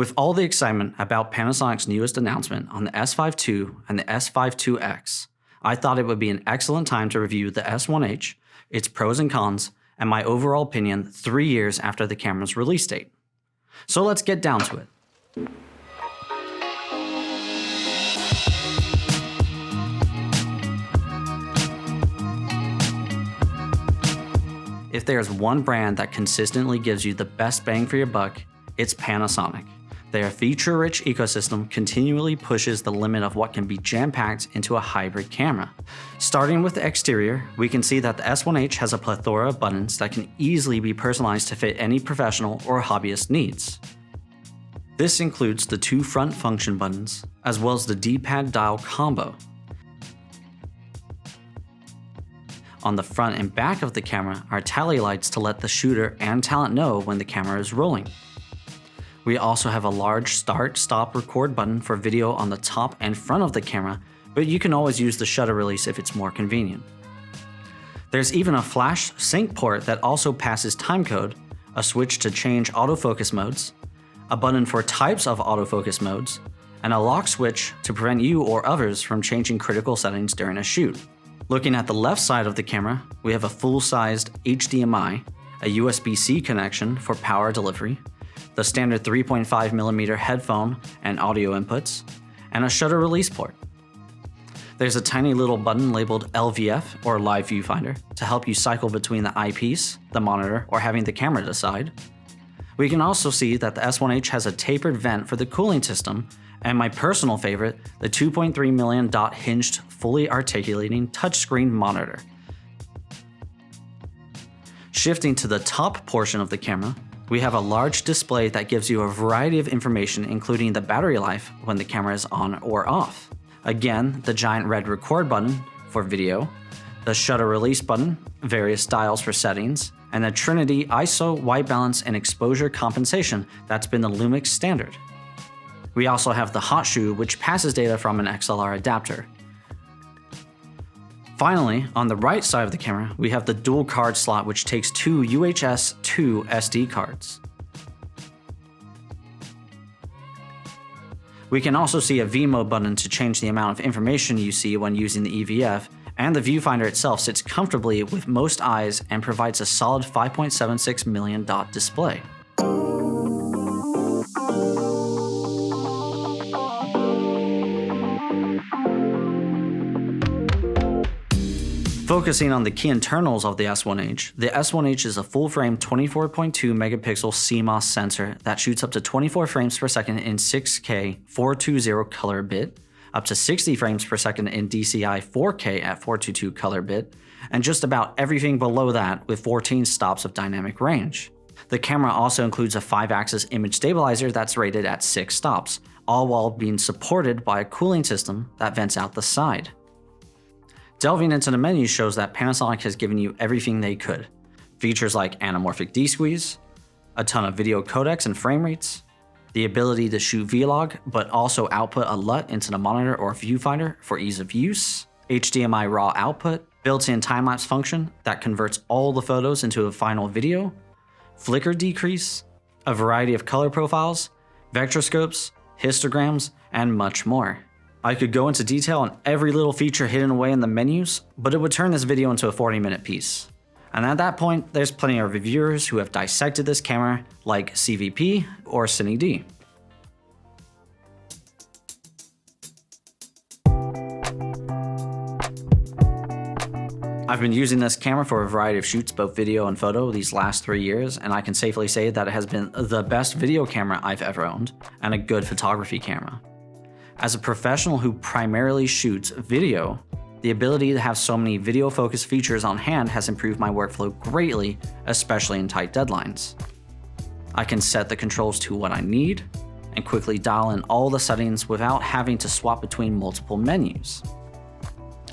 With all the excitement about Panasonic's newest announcement on the S5 II and the S5 IIX, I thought it would be an excellent time to review the S1H, its pros and cons, and my overall opinion 3 years after the camera's release date. So let's get down to it. If there's one brand that consistently gives you the best bang for your buck, it's Panasonic. Their feature-rich ecosystem continually pushes the limit of what can be jam-packed into a hybrid camera. Starting with the exterior, we can see that the S1H has a plethora of buttons that can easily be personalized to fit any professional or hobbyist needs. This includes the 2 front function buttons, as well as the D-pad dial combo. On the front and back of the camera are tally lights to let the shooter and talent know when the camera is rolling. We also have a large start, stop, record button for video on the top and front of the camera, but you can always use the shutter release if it's more convenient. There's even a flash sync port that also passes timecode, a switch to change autofocus modes, a button for types of autofocus modes, and a lock switch to prevent you or others from changing critical settings during a shoot. Looking at the left side of the camera, we have a full-sized HDMI, a USB-C connection for power delivery, the standard 3.5mm headphone and audio inputs, and a shutter release port. There's a tiny little button labeled LVF or Live Viewfinder to help you cycle between the eyepiece, the monitor, or having the camera decide. We can also see that the S1H has a tapered vent for the cooling system, and my personal favorite, the 2.3 million dot hinged, fully articulating touchscreen monitor. Shifting to the top portion of the camera, we have a large display that gives you a variety of information, including the battery life when the camera is on or off. Again, the giant red record button for video, the shutter release button, various dials for settings, and the Trinity ISO, white balance, and exposure compensation that's been the Lumix standard. We also have the hot shoe, which passes data from an XLR adapter. Finally, on the right side of the camera, we have the dual card slot, which takes 2 UHS 2 SD cards. We can also see a V-mode button to change the amount of information you see when using the EVF, and the viewfinder itself sits comfortably with most eyes and provides a solid 5.76 million dot display. Focusing on the key internals of the S1H is a full-frame 24.2 megapixel CMOS sensor that shoots up to 24 frames per second in 6K 420 color bit, up to 60 frames per second in DCI 4K at 422 color bit, and just about everything below that with 14 stops of dynamic range. The camera also includes a 5-axis image stabilizer that's rated at 6 stops, all while being supported by a cooling system that vents out the side. Delving into the menu shows that Panasonic has given you everything they could. Features like anamorphic D-squeeze, a ton of video codecs and frame rates, the ability to shoot vlog but also output a LUT into the monitor or viewfinder for ease of use, HDMI raw output, built-in time-lapse function that converts all the photos into a final video, flicker decrease, a variety of color profiles, vectorscopes, histograms, and much more. I could go into detail on every little feature hidden away in the menus, but it would turn this video into a 40-minute piece. And at that point, there's plenty of reviewers who have dissected this camera, like CVP or CineD. I've been using this camera for a variety of shoots, both video and photo, these last 3 years, and I can safely say that it has been the best video camera I've ever owned, and a good photography camera. As a professional who primarily shoots video, the ability to have so many video-focused features on hand has improved my workflow greatly, especially in tight deadlines. I can set the controls to what I need, and quickly dial in all the settings without having to swap between multiple menus.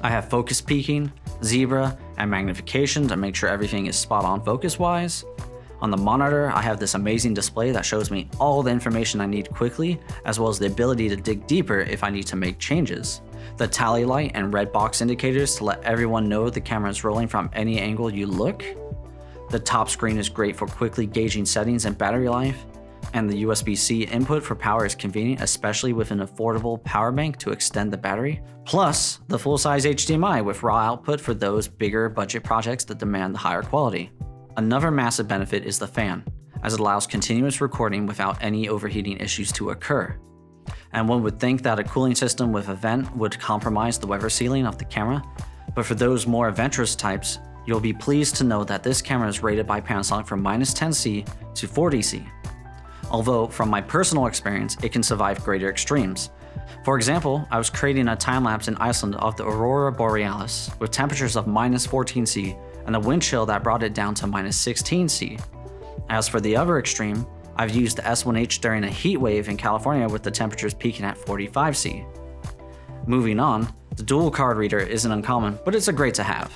I have focus peaking, zebra, and magnification to make sure everything is spot on focus-wise. On the monitor, I have this amazing display that shows me all the information I need quickly, as well as the ability to dig deeper if I need to make changes. The tally light and red box indicators to let everyone know the camera is rolling from any angle you look. The top screen is great for quickly gauging settings and battery life. and the USB-C input for power is convenient, especially with an affordable power bank to extend the battery, plus the full-size HDMI with raw output for those bigger budget projects that demand the higher quality. Another massive benefit is the fan, as it allows continuous recording without any overheating issues to occur. And one would think that a cooling system with a vent would compromise the weather sealing of the camera, but for those more adventurous types, you'll be pleased to know that this camera is rated by Panasonic from -10°C to 40°C. Although, from my personal experience, it can survive greater extremes. For example, I was creating a time-lapse in Iceland of the Aurora Borealis with temperatures of -14°C and a wind chill that brought it down to -16°C. As for the other extreme, I've used the S1H during a heat wave in California with the temperatures peaking at 45°C. Moving on, the dual card reader isn't uncommon, but it's a great to have.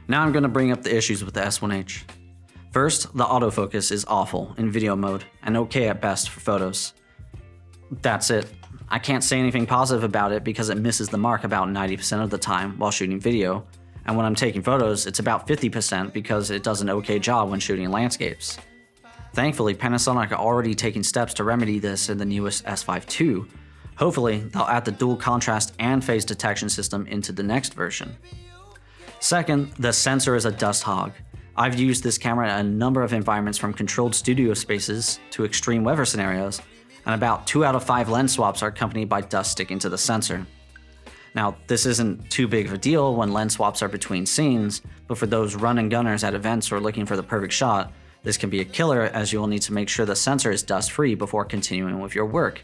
Now I'm going to bring up the issues with the S1H. First, the autofocus is awful in video mode and okay at best for photos. That's it. I can't say anything positive about it because it misses the mark about 90% of the time while shooting video, and when I'm taking photos, it's about 50% because it does an okay job when shooting landscapes. Thankfully, Panasonic are already taking steps to remedy this in the newest S5 II. Hopefully, they'll add the dual contrast and phase detection system into the next version. Second, the sensor is a dust hog. I've used this camera in a number of environments from controlled studio spaces to extreme weather scenarios, and about 2 out of 5 lens swaps are accompanied by dust sticking to the sensor. Now, this isn't too big of a deal when lens swaps are between scenes, but for those run and gunners at events or looking for the perfect shot, this can be a killer as you will need to make sure the sensor is dust-free before continuing with your work.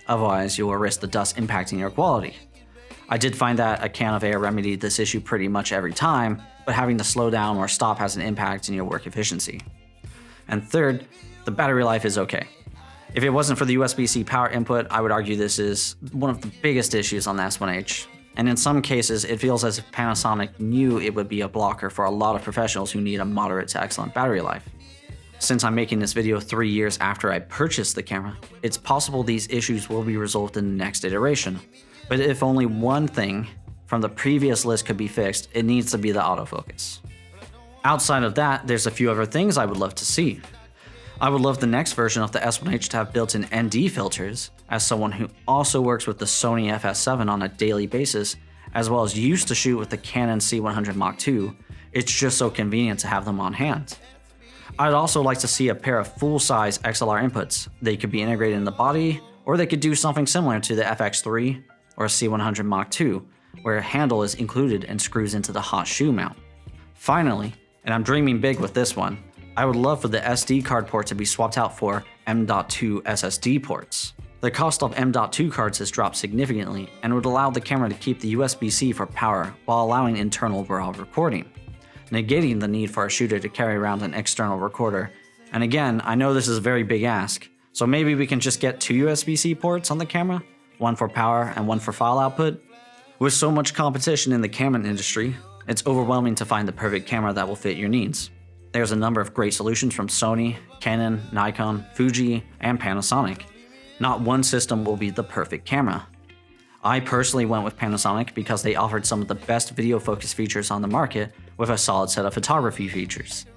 Otherwise, you will risk the dust impacting your quality. I did find that a can of air remedied this issue pretty much every time, but having to slow down or stop has an impact in your work efficiency. And third, the battery life is okay. If it wasn't for the USB-C power input, I would argue this is one of the biggest issues on the S1H. And in some cases, it feels as if Panasonic knew it would be a blocker for a lot of professionals who need a moderate to excellent battery life. Since I'm making this video 3 years after I purchased the camera, it's possible these issues will be resolved in the next iteration. But if only one thing from the previous list could be fixed, it needs to be the autofocus. Outside of that, there's a few other things I would love to see. I would love the next version of the S1H to have built-in ND filters, as someone who also works with the Sony FS7 on a daily basis, as well as used to shoot with the Canon C100 Mark II, it's just so convenient to have them on hand. I'd also like to see a pair of full-size XLR inputs. They could be integrated in the body, or they could do something similar to the FX3 or a C100 Mark II, where a handle is included and screws into the hot shoe mount. Finally, and I'm dreaming big with this one, I would love for the SD card port to be swapped out for M.2 SSD ports. The cost of M.2 cards has dropped significantly and would allow the camera to keep the USB-C for power while allowing internal raw recording, negating the need for a shooter to carry around an external recorder. And again, I know this is a very big ask, so maybe we can just get 2 USB-C ports on the camera, one for power and one for file output? With so much competition in the camera industry, it's overwhelming to find the perfect camera that will fit your needs. There's a number of great solutions from Sony, Canon, Nikon, Fuji, and Panasonic. Not one system will be the perfect camera. I personally went with Panasonic because they offered some of the best video focus features on the market with a solid set of photography features.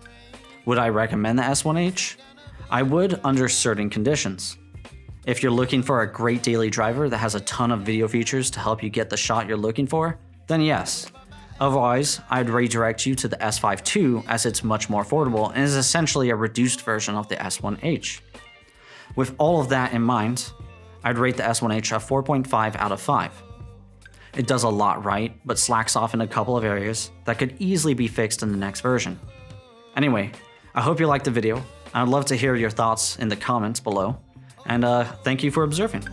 Would I recommend the S1H? I would under certain conditions. If you're looking for a great daily driver that has a ton of video features to help you get the shot you're looking for, then yes. Otherwise, I'd redirect you to the S5 II as it's much more affordable and is essentially a reduced version of the S1H. With all of that in mind, I'd rate the S1H a 4.5 out of 5. It does a lot right, but slacks off in a couple of areas that could easily be fixed in the next version. Anyway, I hope you liked the video. I'd love to hear your thoughts in the comments below, and thank you for observing.